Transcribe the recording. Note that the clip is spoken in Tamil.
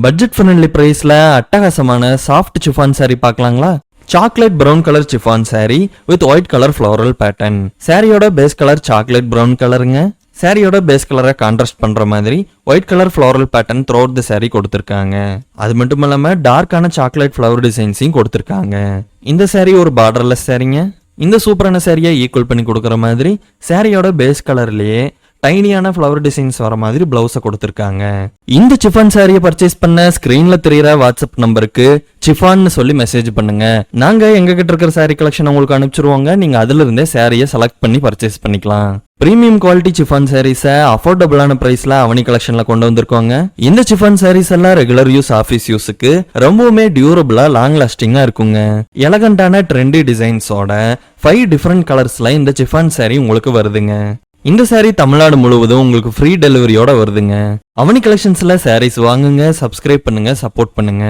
பட்ஜெட் ஃப்ரெண்ட்லி பிரைஸ்ல அட்டகாசமான சாஃப்ட் சிஃபான் saree பார்க்கலாங்களா? Chocolate brown colour chiffon saree with white colour floral pattern. சாரியோட பேஸ் கலர் சாக்லேட் பிரவுன் கலருங்க. சாரியோட பேஸ் கலரை கான்ட்ராஸ்ட் பண்ற மாதிரி white colour floral pattern throughout the saree கொடுத்திருக்காங்க. அது மட்டும் இல்லாம டார்க்கான சாக்லேட் ஃப்ளவர் டிசைன்ஸையும் கொடுத்திருக்காங்க. இந்த saree ஒரு பார்டர்லெஸ் சாரீங்க. இந்த சூப்பரான சாரியை ஈக்குவல் பண்ணி கொடுக்குற மாதிரி சாரியோட பேஸ் கலர்லயே டைனியான ஃப்ளவர் டிசைன்ஸ் வர மாதிரி பிளவுஸை கொடுத்திருக்காங்க. இந்த சிஃபான் சாரியை பர்ச்சேஸ் பண்ண ஸ்கிரீன்ல தெரியற வாட்ஸ்அப் நம்பருக்கு சிஃபான்னு சொல்லி மெசேஜ் பண்ணுங்க. நாங்க எங்க கிட்ட இருக்கிற சாரி கலெக்ஷன் உங்களுக்கு அனுப்பிச்சிருவோங்க. நீங்க அதுல இருந்தே சாரியை செலக்ட் பண்ணி பர்ச்சேஸ் பண்ணிக்கலாம். பிரீமியம் குவாலிட்டி சிஃபான் சாரீஸை அஃபோர்டபுளான பிரைஸ்ல அவனி கலெக்ஷன்ல கொண்டு வந்திருக்கோங்க. இந்த சிஃபான் சாரீஸ் எல்லாம் ரெகுலர் யூஸ், ஆஃபீஸ் யூஸுக்கு ரொம்பவுமே டியூரபிளா லாங் லாஸ்டிங்கா இருக்குங்க. எலகண்டான ட்ரெண்டி டிசைன்ஸோட 5 டிஃபரெண்ட் கலர்ஸ்ல இந்த சிஃபான் சாரி உங்களுக்கு வருதுங்க. இந்த சாரி தமிழ்நாடு முழுவதும் உங்களுக்கு ஃப்ரீ டெலிவரியோட வருதுங்க. அவனி கலெக்ஷன்ஸ்ல சாரீஸ் வாங்குங்க, சப்ஸ்கிரைப் பண்ணுங்க, சப்போர்ட் பண்ணுங்க.